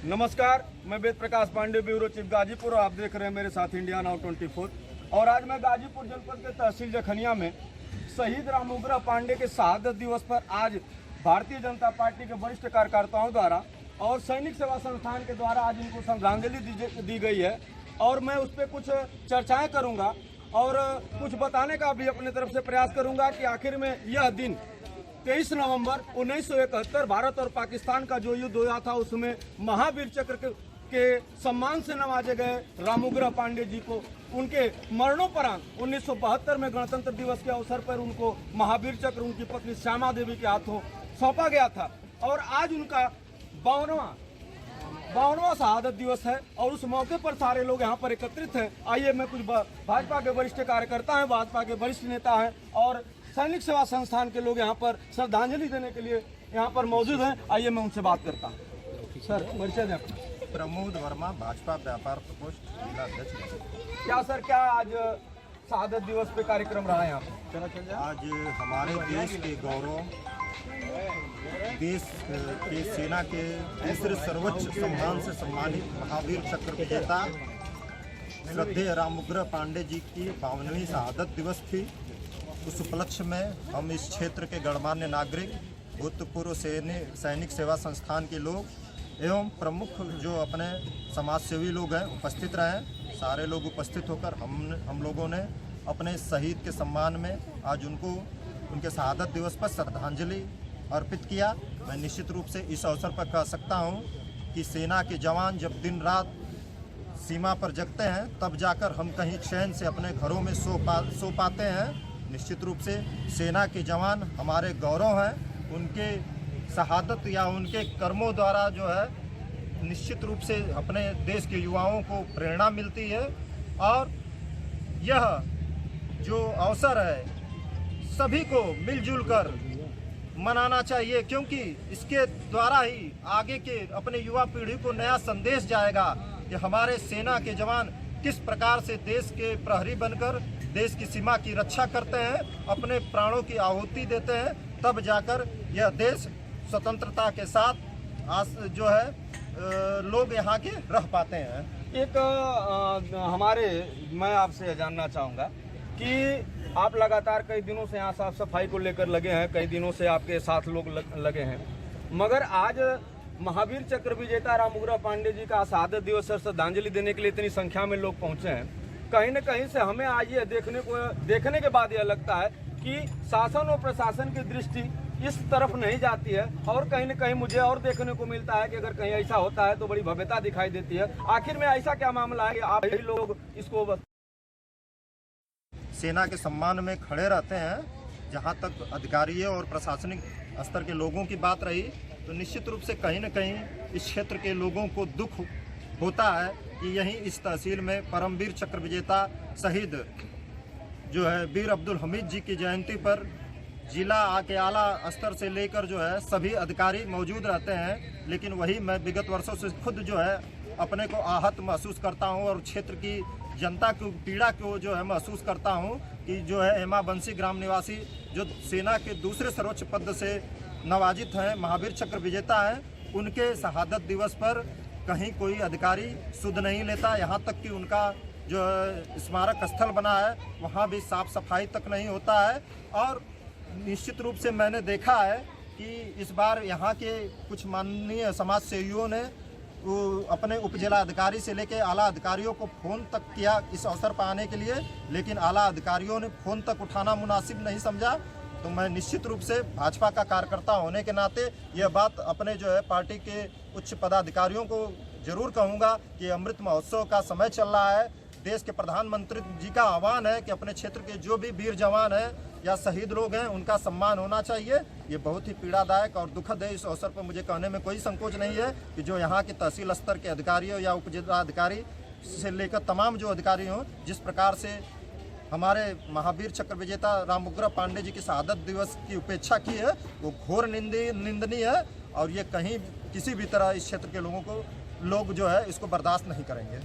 नमस्कार, मैं Ved Prakash Pandey, bureau chief Ghazipur, और आप देख रहे हैं मेरे साथ इंडिया नाउ 24। और आज मैं गाजीपुर जनपद के तहसील जखनिया में शहीद रामुग्रह पांडे के शहादत दिवस पर आज भारतीय जनता पार्टी के वरिष्ठ कार्यकर्ताओं द्वारा और सैनिक सेवा संस्थान के द्वारा आज इनको श्रद्धांजलि दी गई है। और मैं उस पर कुछ चर्चाएँ करूँगा और कुछ बताने का भी अपने तरफ से प्रयास करूँगा कि आखिर में यह दिन 23 नवंबर 1971 भारत और पाकिस्तान का जो युद्ध हुआ था, उसमें महावीर चक्र के सम्मान से नवाजे गए रामुग्रह पांडे जी को उनके मरणोपरांत 1972 में गणतंत्र दिवस के अवसर पर उनको महावीर चक्र उनकी पत्नी श्यामा देवी के हाथों सौंपा गया था। और आज उनका 52वां शहादत दिवस है और उस मौके पर सारे लोग यहाँ पर एकत्रित हैं। आइए, मैं कुछ भाजपा के वरिष्ठ कार्यकर्ता हैं, भाजपा के वरिष्ठ नेता हैं और सैनिक सेवा संस्थान के लोग यहाँ पर श्रद्धांजलि देने के लिए यहाँ पर मौजूद हैं। आइए, मैं उनसे बात करता हूँ। सर, परिचय दें। प्रमोद वर्मा, भाजपा व्यापार प्रकोष्ठ जिला अध्यक्ष। क्या सर, क्या आज शहादत दिवस पे कार्यक्रम रहा है यहाँ पर? आज हमारे देश के गौरव, देश के सेना के दूसरे सर्वोच्च सम्मान से सम्मानित महावीर चक्र विजेता श्रद्धेय रामुग्रह पांडे जी की 52वीं शहादत दिवस थी। उस उपलक्ष्य में हम इस क्षेत्र के गणमान्य नागरिक, भूतपूर्व सैनिक सेवा संस्थान के लोग एवं प्रमुख जो अपने समाजसेवी लोग हैं उपस्थित रहे। सारे लोग उपस्थित होकर हम लोगों ने अपने शहीद के सम्मान में आज उनके शहादत दिवस पर श्रद्धांजलि अर्पित किया। मैं निश्चित रूप से इस अवसर पर कह सकता हूं कि सेना के जवान जब दिन रात सीमा पर जगते हैं, तब जाकर हम कहीं चैन से अपने घरों में सो पाते हैं। निश्चित रूप से सेना के जवान हमारे गौरव हैं। उनके शहादत या उनके कर्मों द्वारा जो है निश्चित रूप से अपने देश के युवाओं को प्रेरणा मिलती है। और यह जो अवसर है सभी को मिलजुल कर मनाना चाहिए, क्योंकि इसके द्वारा ही आगे के अपने युवा पीढ़ी को नया संदेश जाएगा कि हमारे सेना के जवान किस प्रकार से देश के प्रहरी बनकर देश की सीमा की रक्षा करते हैं, अपने प्राणों की आहुति देते हैं, तब जाकर यह देश स्वतंत्रता के साथ जो है लोग यहाँ के रह पाते हैं। मैं आपसे जानना चाहूँगा कि आप लगातार कई दिनों से यहाँ साफ सफाई को लेकर लगे हैं, कई दिनों से आपके साथ लोग लगे हैं, मगर आज महावीर चक्र विजेता रामुग्रह पांडे जी का शहादत दिवस पर श्रद्धांजलि देने के लिए इतनी संख्या में लोग पहुंचे हैं। कहीं न कहीं से हमें आज ये देखने के बाद यह लगता है कि शासन और प्रशासन की दृष्टि इस तरफ नहीं जाती है, और कहीं न कहीं मुझे और देखने को मिलता है कि अगर कहीं ऐसा होता है तो बड़ी भव्यता दिखाई देती है। आखिर में ऐसा क्या मामला है कि आप यही लोग इसको सेना के सम्मान में खड़े रहते हैं? जहां तक अधिकारियों और प्रशासनिक स्तर के लोगों की बात रही, तो निश्चित रूप से कहीं न कहीं इस क्षेत्र के लोगों को दुख होता है कि यहीं इस तहसील में परमवीर चक्र विजेता शहीद जो है वीर अब्दुल हमीद जी की जयंती पर जिला के आला स्तर से लेकर जो है सभी अधिकारी मौजूद रहते हैं। लेकिन वही मैं विगत वर्षों से खुद जो है अपने को आहत महसूस करता हूं और क्षेत्र की जनता की पीड़ा को जो है महसूस करता हूं कि जो है हेमा बंसी ग्राम निवासी जो सेना के दूसरे सर्वोच्च पद से नवाजित हैं, महावीर चक्र विजेता हैं, उनके शहादत दिवस पर कहीं कोई अधिकारी सुध नहीं लेता। यहाँ तक कि उनका जो स्मारक स्थल बना है वहाँ भी साफ सफाई तक नहीं होता है। और निश्चित रूप से मैंने देखा है कि इस बार यहाँ के कुछ माननीय समाज सेवियों ने अपने उप जिला अधिकारी से लेकर आला अधिकारियों को फ़ोन तक किया इस अवसर पर आने के लिए, लेकिन आला अधिकारियों ने फ़ोन तक उठाना मुनासिब नहीं समझा। तो मैं निश्चित रूप से भाजपा का कार्यकर्ता होने के नाते यह बात अपने जो है पार्टी के उच्च पदाधिकारियों को जरूर कहूँगा कि अमृत महोत्सव का समय चल रहा है। देश के प्रधानमंत्री जी का आह्वान है कि अपने क्षेत्र के जो भी वीर जवान हैं या शहीद लोग हैं उनका सम्मान होना चाहिए। ये बहुत ही पीड़ादायक और दुखद है। इस अवसर पर मुझे कहने में कोई संकोच नहीं है कि जो यहाँ के तहसील स्तर के अधिकारियों या उप जिलाधिकारी से लेकर तमाम जो अधिकारी हों, जिस प्रकार से हमारे महावीर चक्र विजेता रामुग्रह पांडे जी की शहादत दिवस की उपेक्षा की है, वो घोर निंदनीय है। और ये कहीं किसी भी तरह इस क्षेत्र के लोग जो है इसको बर्दाश्त नहीं करेंगे।